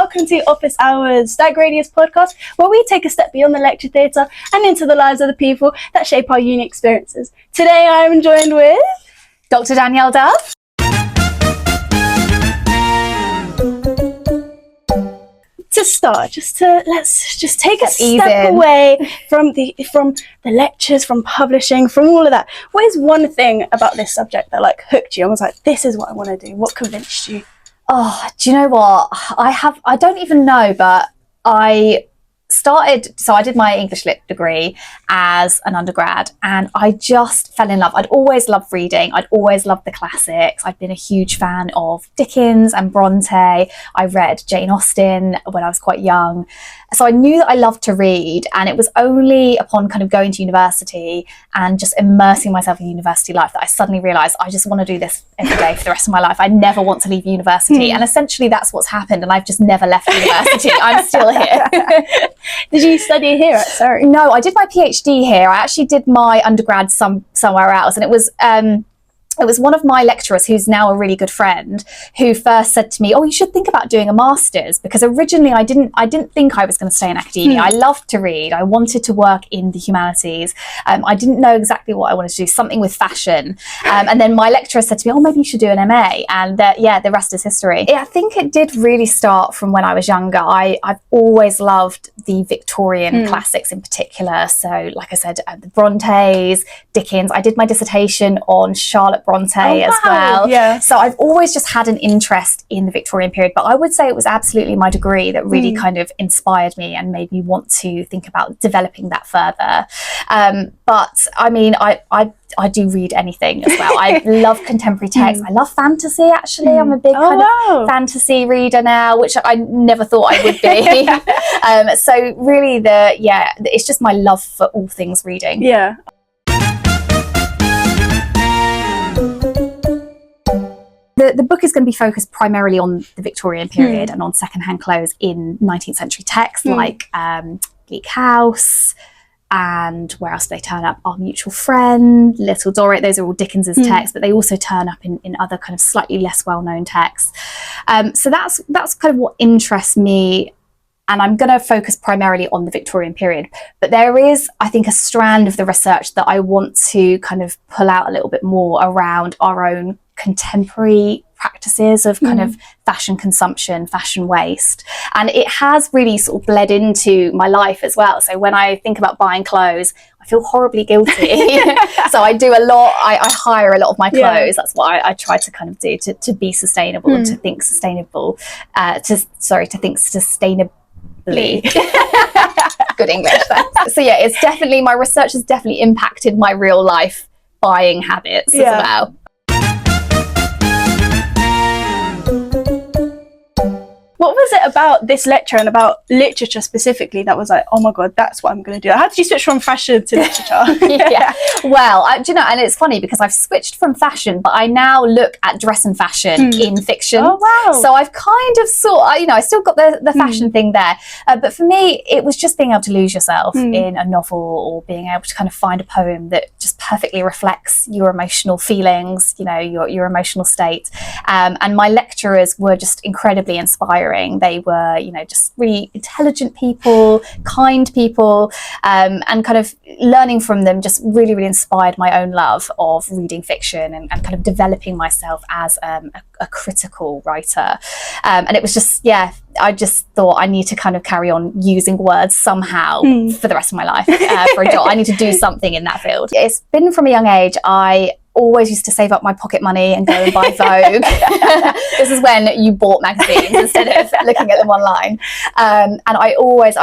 welcome to Office Hours Stag Radios podcast, where we take a step beyond the lecture theatre and into the lives of the people that shape our uni experiences. Today I am joined with Dr. Danielle Dove. To start, let's take a step away from the lectures, from publishing, from all of that. What is one thing about this subject that hooked you and was like, this is what I want to do? What convinced you? Oh, do you know what? I don't even know, but I did my English Lit degree as an undergrad, and I just fell in love. I'd always loved reading. I'd always loved the classics. I'd been a huge fan of Dickens and Bronte. I read Jane Austen when I was quite young. So I knew that I loved to read, and it was only upon kind of going to university and just immersing myself in university life that I suddenly realised I just want to do this every day for the rest of my life. I never want to leave university. And essentially that's what's happened, and I've just never left university. I'm still here. Did you study here at Surrey? No, I did my PhD here. I actually did my undergrad somewhere else, and it was one of my lecturers, who's now a really good friend, who first said to me, "Oh, you should think about doing a master's," because originally I didn't think I was going to stay in academia. I loved to read. I wanted to work in the humanities. I didn't know exactly what I wanted to do, something with fashion. And then my lecturer said to me, "Oh, maybe you should do an MA." And the rest is history. I think it did really start from when I was younger. I've always loved the Victorian classics in particular. So, like I said, the Brontes, Dickens. I did my dissertation on Charlotte Bronte as well. Yeah. So I've always just had an interest in the Victorian period, but I would say it was absolutely my degree that really kind of inspired me and made me want to think about developing that further. But I mean, I do read anything as well. I love contemporary text. I love fantasy, actually. I'm a big fantasy reader now, which I never thought I would be. So really it's just my love for all things reading. Yeah. The book is going to be focused primarily on the Victorian period and on second-hand clothes in 19th century texts like Bleak House, and where else do they turn up? Our Mutual Friend, Little Dorrit. Those are all Dickens's texts, but they also turn up in other kind of slightly less well-known texts. So that's kind of what interests me. And I'm going to focus primarily on the Victorian period. But there is, I think, a strand of the research that I want to kind of pull out a little bit more around our own contemporary practices of kind of fashion consumption, fashion waste. And it has really sort of bled into my life as well. So when I think about buying clothes, I feel horribly guilty. So I do a lot, I hire a lot of my clothes. Yeah. That's what I try to kind of do to be sustainable and to think sustainable, to think sustainably. Good English. So yeah, it's definitely, my research has definitely impacted my real life buying habits as well. What was it about this lecture and about literature specifically that was like, oh my God, that's what I'm going to do? How did you switch from fashion to literature? Well, do you know, and it's funny because I've switched from fashion, but I now look at dress and fashion in fiction. Oh, wow. So I've kind of I still got the fashion thing there. But for me, it was just being able to lose yourself in a novel, or being able to kind of find a poem that just perfectly reflects your emotional feelings, you know, your emotional state. And my lecturers were just incredibly inspiring. They were, you know, just really intelligent people, kind people, and kind of learning from them just really, really inspired my own love of reading fiction and kind of developing myself as a critical writer. And it was just, I just thought I need to kind of carry on using words somehow for the rest of my life for a job. I need to do something in that field. It's been from a young age. I always used to save up my pocket money and go and buy Vogue. This is when you bought magazines instead of looking at them online. And I was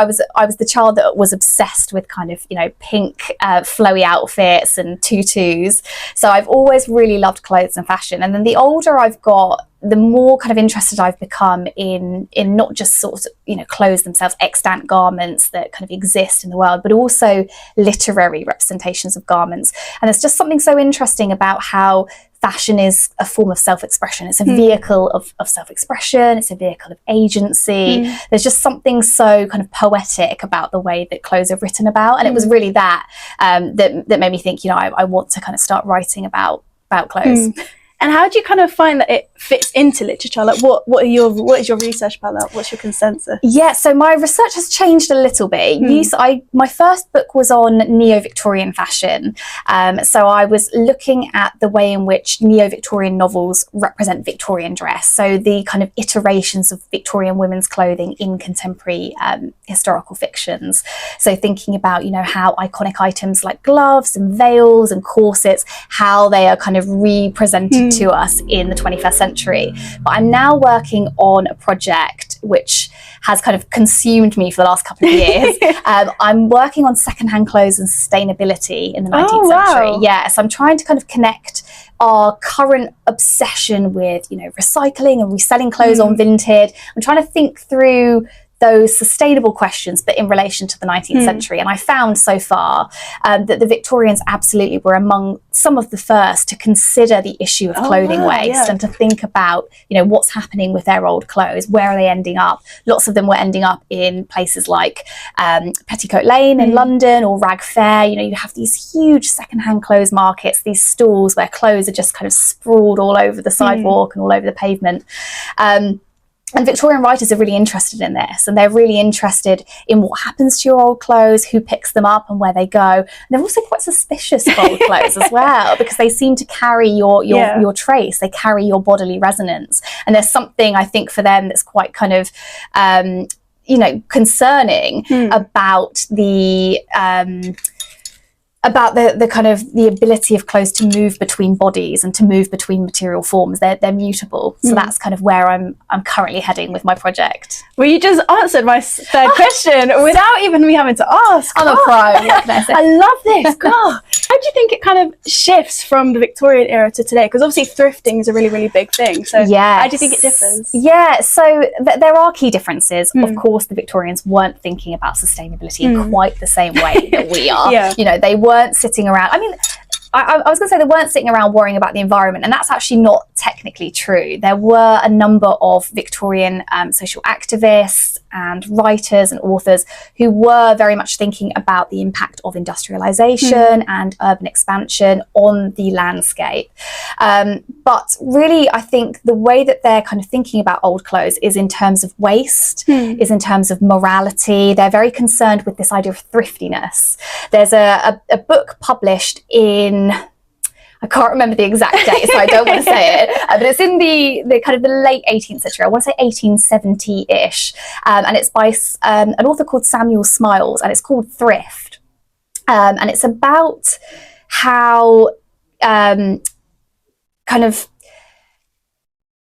the child that was obsessed with kind of, you know, pink flowy outfits and tutus. So I've always really loved clothes and fashion. And then the older I've got, the more kind of interested I've become in not just sort of, you know, clothes themselves, extant garments that kind of exist in the world, but also literary representations of garments. And there's just something so interesting about how fashion is a form of self-expression. It's a vehicle of self-expression. It's a vehicle of agency. There's just something so kind of poetic about the way that clothes are written about. And it was really that made me think, you know, I want to kind of start writing about clothes. And how do you kind of find that it fits into literature? Like what is your research about that? What's your consensus? Yeah, so my research has changed a little bit. My first book was on neo-Victorian fashion. So I was looking at the way in which neo-Victorian novels represent Victorian dress. So the kind of iterations of Victorian women's clothing in contemporary historical fictions. So thinking about, how iconic items like gloves and veils and corsets, how they are kind of represented to us in the 21st century. But I'm now working on a project which has kind of consumed me for the last couple of years. I'm working on secondhand clothes and sustainability in the 19th century. Wow. Yeah, so I'm trying to kind of connect our current obsession with, recycling and reselling clothes on Vinted. I'm trying to think through those sustainable questions, but in relation to the 19th century. And I found so far that the Victorians absolutely were among some of the first to consider the issue of clothing waste and to think about, what's happening with their old clothes, where are they ending up? Lots of them were ending up in places like Petticoat Lane in London or Rag Fair. You have these huge secondhand clothes markets, these stalls where clothes are just kind of sprawled all over the sidewalk and all over the pavement. And Victorian writers are really interested in this, and they're really interested in what happens to your old clothes, who picks them up and where they go. And they're also quite suspicious of old clothes as well, because they seem to carry your trace, they carry your bodily resonance. And there's something, I think, for them that's quite kind of, concerning about the kind of the ability of clothes to move between bodies and to move between material forms. They're mutable. So that's kind of where I'm currently heading with my project. Well, you just answered my third question without even me having to ask. I'm a pro. What can I say? I love this. God. How do you think it kind of shifts from the Victorian era to today? Because obviously thrifting is a really, really big thing. So how do you think it differs? Yeah, so there are key differences. Of course, the Victorians weren't thinking about sustainability in quite the same way that we are. They weren't sitting around. I mean, I was going to say they weren't sitting around worrying about the environment, and that's actually not technically true. There were a number of Victorian social activists and writers and authors who were very much thinking about the impact of industrialization and urban expansion on the landscape. But really, I think the way that they're kind of thinking about old clothes is in terms of waste, is in terms of morality. They're very concerned with this idea of thriftiness. There's a book published in, I can't remember the exact date, so I don't want to say it, but it's in the kind of the late 18th century. I want to say 1870-ish, and it's by an author called Samuel Smiles, and it's called Thrift, and it's about how kind of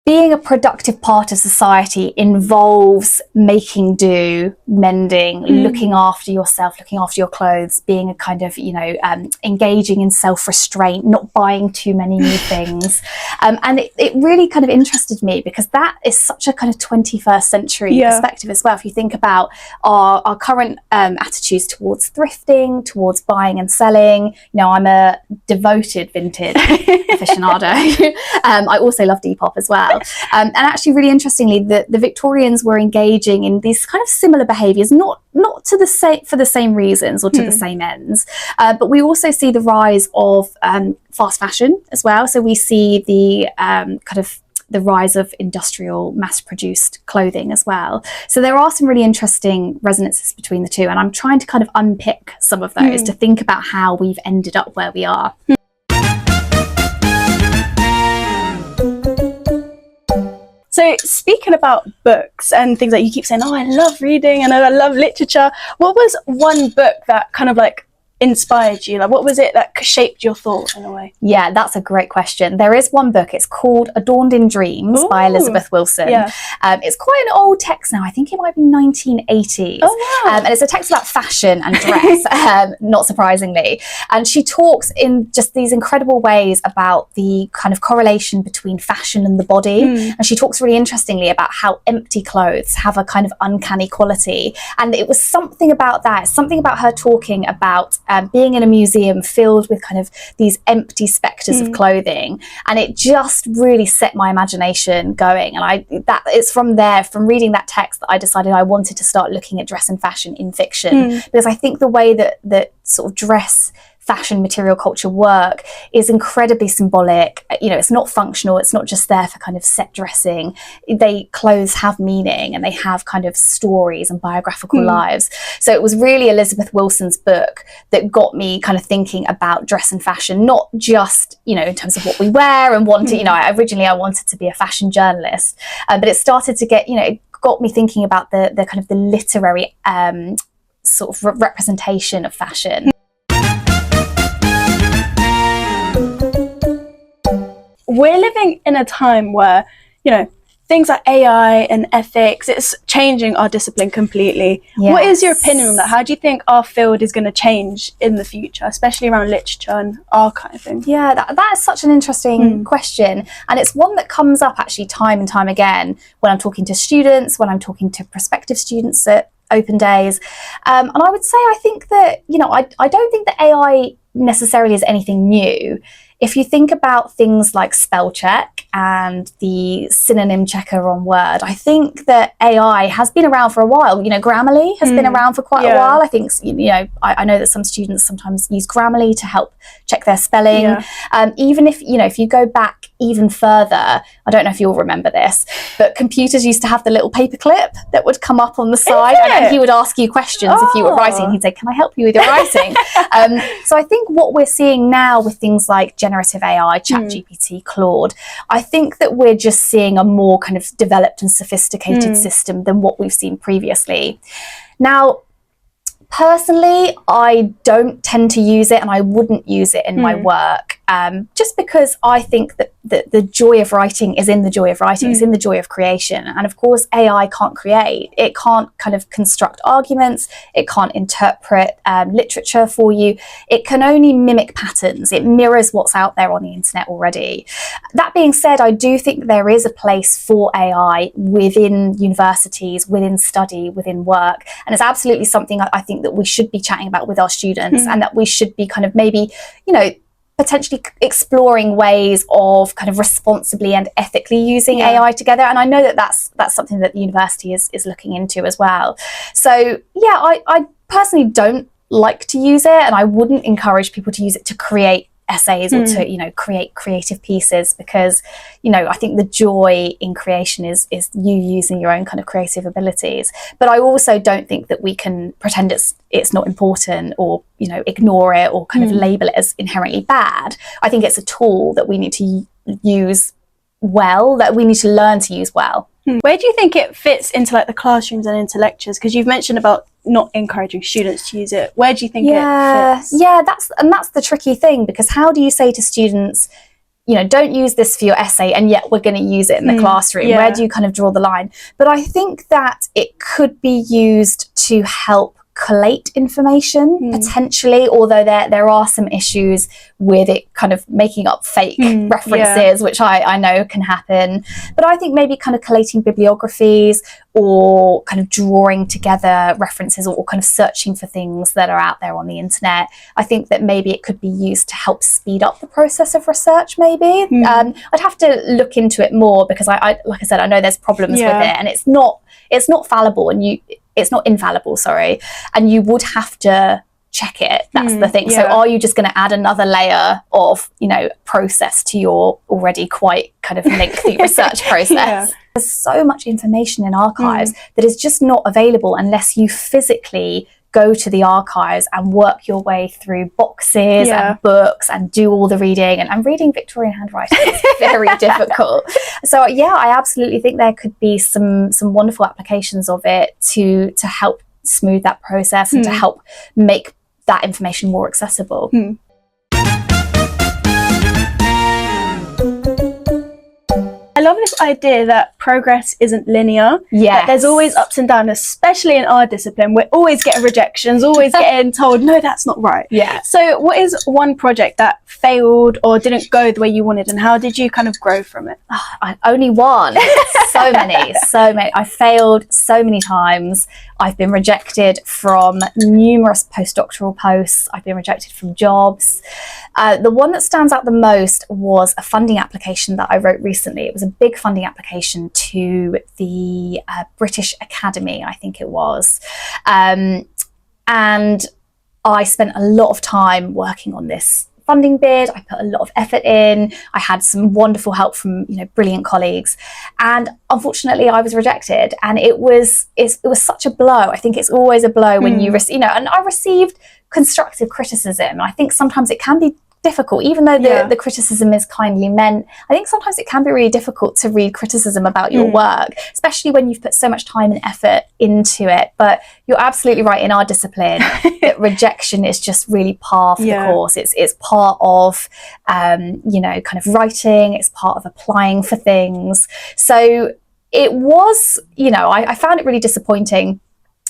being a productive part of society involves making do, mending, looking after yourself, looking after your clothes, being a kind of, engaging in self-restraint, not buying too many new things. And it really kind of interested me, because that is such a kind of 21st century perspective as well. If you think about our current attitudes towards thrifting, towards buying and selling, I'm a devoted vintage aficionado. I also love Depop as well. And actually, really interestingly, the Victorians were engaging in these kind of similar behaviours, not to the same for the same reasons or to the same ends, but we also see the rise of fast fashion as well. So we see the the rise of industrial mass-produced clothing as well. So there are some really interesting resonances between the two, and I'm trying to kind of unpick some of those to think about how we've ended up where we are. So speaking about books and things like you keep saying, I love reading and I love literature. What was one book that kind of like inspired you? Like, what was it that shaped your thought in a way? Yeah, that's a great question. There is one book. It's called Adorned in Dreams by Elizabeth Wilson. Yeah. It's quite an old text now. I think it might be 1980s. Oh, wow. And it's a text about fashion and dress, not surprisingly. And she talks in just these incredible ways about the kind of correlation between fashion and the body. And she talks really interestingly about how empty clothes have a kind of uncanny quality. And it was something about that, something about her talking about being in a museum filled with kind of these empty spectres of clothing, and it just really set my imagination going. And it's from reading that text that I decided I wanted to start looking at dress and fashion in fiction, because I think the way that sort of dress fashion material culture work is incredibly symbolic. You know, it's not functional, it's not just there for kind of set dressing. Clothes have meaning, and they have kind of stories and biographical lives. So it was really Elizabeth Wilson's book that got me kind of thinking about dress and fashion, not just, you know, in terms of what we wear and wanted, you know, originally I wanted to be a fashion journalist, but it started to get, you know, it got me thinking about the kind of the literary sort of representation of fashion. We're living in a time where, you know, things like AI and ethics, it's changing our discipline completely. Yes. What is your opinion on that? How do you think our field is going to change in the future, especially around literature and our kind of thing? Yeah, that is such an interesting question. And it's one that comes up actually time and time again when I'm talking to students, when I'm talking to prospective students at open days. And I would say, I think that, you know, I don't think that AI necessarily is anything new. If you think about things like spell check and the synonym checker on Word, I think that AI has been around for a while. You know, Grammarly has been around for quite a while. I think, you know, I know that some students sometimes use Grammarly to help check their spelling. Even if, you know, if you go back even further, I don't know if you'll remember this, but computers used to have the little paperclip that would come up on the side, and he would ask you questions if you were writing. He'd say, "Can I help you with your writing?" So I think what we're seeing now with things like generative AI, ChatGPT, Claude, I think that we're just seeing a more kind of developed and sophisticated system than what we've seen previously. Now, personally, I don't tend to use it, and I wouldn't use it in my work, just because I think that the joy of writing is in the joy of writing, it's in the joy of creation. And of course, AI can't create. It can't kind of construct arguments. It can't interpret literature for you. It can only mimic patterns. It mirrors what's out there on the internet already. That being said, I do think there is a place for AI within universities, within study, within work. And it's absolutely something I think that we should be chatting about with our students, and that we should be kind of maybe, you know, potentially exploring ways of kind of responsibly and ethically using AI together. And I know that that's something that the university is looking into as well. So yeah, I personally don't like to use it, and I wouldn't encourage people to use it to create essays or to, you know, create creative pieces, because, you know, I think the joy in creation is you using your own kind of creative abilities. But I also don't think that we can pretend it's not important, or, you know, ignore it, or kind of label it as inherently bad. I think it's a tool that we need to use well, that we need to learn to use well. Where do you think it fits into like the classrooms and into lectures? Because you've mentioned about not encouraging students to use it. Where do you think it fits? Yeah, that's the tricky thing, because how do you say to students, you know, don't use this for your essay, and yet we're going to use it in the classroom? Where do you kind of draw the line? But I think that it could be used to help collate information potentially, although there are some issues with it kind of making up fake references, which I know can happen. But I think maybe kind of collating bibliographies, or kind of drawing together references, or kind of searching for things that are out there on the internet, I think that maybe it could be used to help speed up the process of research maybe. I'd have to look into it more, because I like I said, I know there's problems with it, and it's not fallible, and it's not infallible, sorry, and you would have to check it. That's the thing. So are you just going to add another layer of, you know, process to your already quite kind of lengthy research process? There's so much information in archives that is just not available unless you physically go to the archives and work your way through boxes and books and do all the reading. And reading Victorian handwriting is very difficult. So yeah, I absolutely think there could be some wonderful applications of it to help smooth that process and to help make that information more accessible. I love this idea that progress isn't linear. Yeah, there's always ups and downs, especially in our discipline. We're always getting rejections, always getting told, no, that's not right. Yeah. So what is one project that failed or didn't go the way you wanted, and how did you kind of grow from it? Only one. So many. I failed so many times. I've been rejected from numerous postdoctoral posts. I've been rejected from jobs. The one that stands out the most was a funding application that I wrote recently. It was a big funding application to the British Academy, I think it was. And I spent a lot of time working on this funding bid. I put a lot of effort in. I had some wonderful help from, you know, brilliant colleagues, and unfortunately I was rejected, and it was such a blow. I think it's always a blow when you receive, you know, and I received constructive criticism. I think sometimes it can be difficult, even though the criticism is kindly meant. I think sometimes it can be really difficult to read criticism about your work, especially when you've put so much time and effort into it. But you're absolutely right, in our discipline that rejection is just really part of the course. It's part of you know, kind of writing, it's part of applying for things. So it was, you know, I found it really disappointing.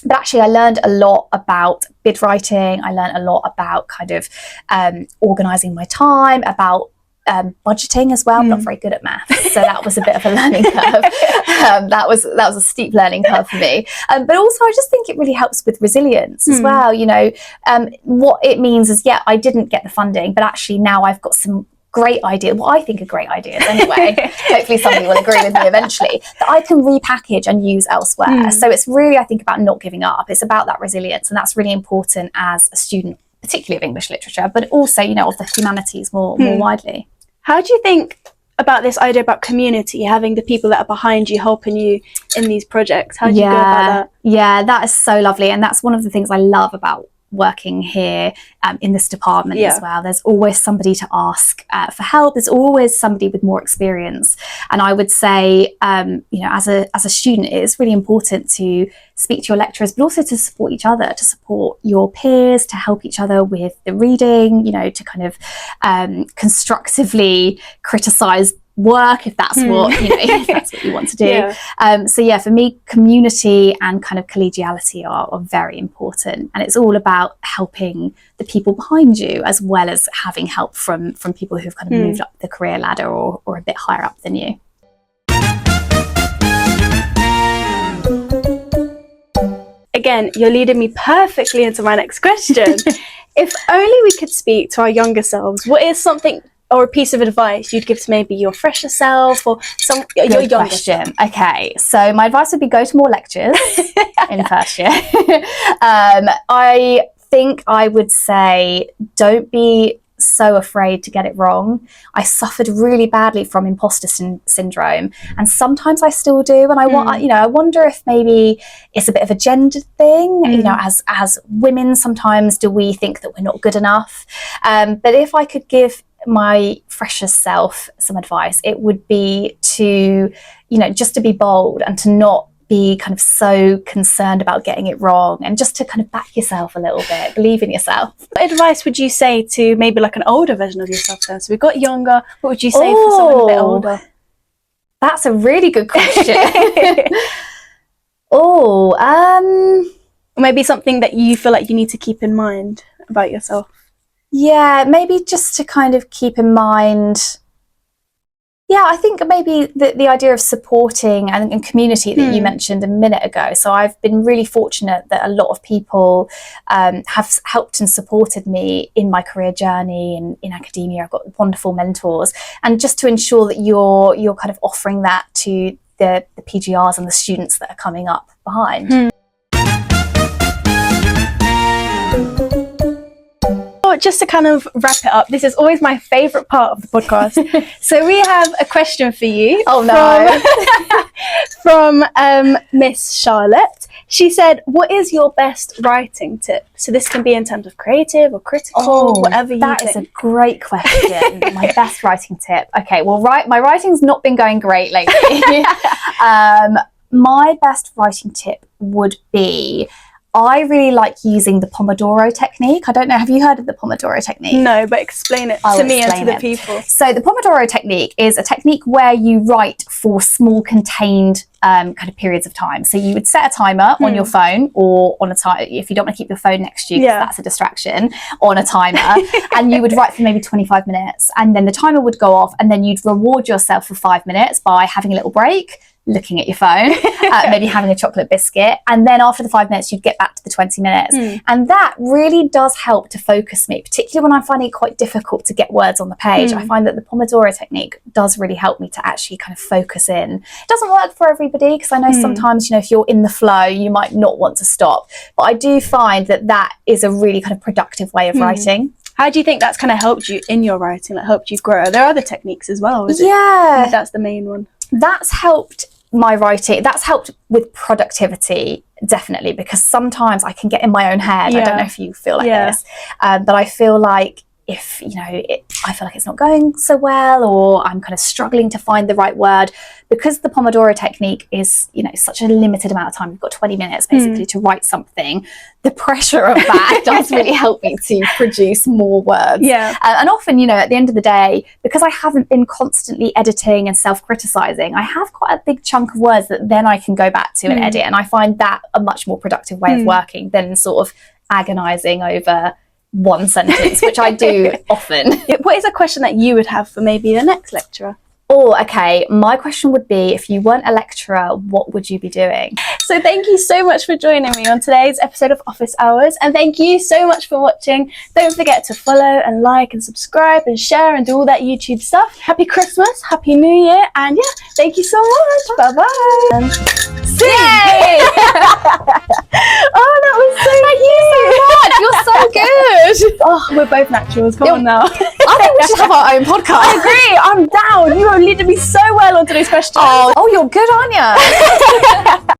But actually I learned a lot about bid writing. I learned a lot about kind of organising my time, about budgeting as well. I'm not very good at maths, so that was a bit of a learning curve. That was a steep learning curve for me. But also I just think it really helps with resilience as well. You know, what it means is, I didn't get the funding, but actually now I've got some great idea, what I think are great ideas anyway, hopefully somebody will agree with me eventually, that I can repackage and use elsewhere. So it's really, I think, about not giving up. It's about that resilience, and that's really important as a student, particularly of English literature, but also, you know, of the humanities more widely. How do you think about this idea about community, having the people that are behind you helping you in these projects? How do you go about that? Yeah, that is so lovely, and that's one of the things I love about working here in this department as well. There's always somebody to ask for help. There's always somebody with more experience, and I would say, you know, as a student, it is really important to speak to your lecturers, but also to support each other, to support your peers, to help each other with the reading, you know, to kind of constructively criticise work if that's what, you know, if that's what you want to do. So for me, community and kind of collegiality are very important, and it's all about helping the people behind you as well as having help from people who've kind of moved up the career ladder or a bit higher up than you. Again, you're leading me perfectly into my next question. If only we could speak to our younger selves, what is something or a piece of advice you'd give to maybe your fresher self or your younger question. self? Okay, so my advice would be go to more lectures in first year. I think I would say don't be so afraid to get it wrong. I suffered really badly from imposter syndrome, and sometimes I still do. And I wonder if maybe it's a bit of a gendered thing. You know, as women, sometimes do we think that we're not good enough? But if I could give my fresher self some advice, it would be to, you know, just to be bold and to not be kind of so concerned about getting it wrong, and just to kind of back yourself a little bit, believe in yourself. What advice would you say to maybe like an older version of yourself then? So we've got younger, what would you say for someone a bit older? That's a really good question. Maybe something that you feel like you need to keep in mind about yourself. Yeah, maybe just to kind of keep in mind, I think maybe the idea of supporting and community that you mentioned a minute ago. So I've been really fortunate that a lot of people have helped and supported me in my career journey and in academia. I've got wonderful mentors, and just to ensure that you're kind of offering that to the PGRs and the students that are coming up behind. Just to kind of wrap it up, this is always my favourite part of the podcast. So we have a question for you. Oh no. From Miss Charlotte. She said, what is your best writing tip? So this can be in terms of creative or critical, whatever you think. That is a great question. My best writing tip. Okay, well, my writing's not been going great lately. My best writing tip would be, I really like using the Pomodoro technique. I don't know, have you heard of the Pomodoro technique? No, but explain it to me and to the people. So the Pomodoro technique is a technique where you write for small contained kind of periods of time. So you would set a timer on your phone, or on a timer, if you don't want to keep your phone next to you, because that's a distraction, on a timer, and you would write for maybe 25 minutes, and then the timer would go off, and then you'd reward yourself for 5 minutes by having a little break, looking at your phone, maybe having a chocolate biscuit. And then after the 5 minutes, you'd get back to the 20 minutes. And that really does help to focus me, particularly when I'm finding it quite difficult to get words on the page. I find that the Pomodoro technique does really help me to actually kind of focus in. It doesn't work for everybody, because I know sometimes, you know, if you're in the flow, you might not want to stop. But I do find that that is a really kind of productive way of writing. How do you think that's kind of helped you in your writing, like helped you grow? Are there other techniques as well? Yeah. That's the main one. That's helped my writing. That's helped with productivity, definitely, because sometimes I can get in my own head. I don't know if you feel like this, but I feel like if, you know, I feel like it's not going so well, or I'm kind of struggling to find the right word, because the Pomodoro technique is, you know, such a limited amount of time. You've got 20 minutes basically to write something. The pressure of that does really help me to produce more words. And often, you know, at the end of the day, because I haven't been constantly editing and self-criticizing, I have quite a big chunk of words that then I can go back to and edit. And I find that a much more productive way of working than sort of agonizing over one sentence, which I do often. What is a question that you would have for maybe the next lecturer? Oh, okay. My question would be, if you weren't a lecturer, what would you be doing? So thank you so much for joining me on today's episode of Office Hours, and thank you so much for watching. Don't forget to follow and like and subscribe and share and do all that YouTube stuff. Happy Christmas, Happy New Year, and yeah, thank you so much. Bye-bye. Yay! Oh, that was so Thank you so much. You're so good. Oh, we're both naturals. Come on now. I think we should have our own podcast. I agree. I'm down. You are leading me so well on today's question. Oh, you're good, aren't you?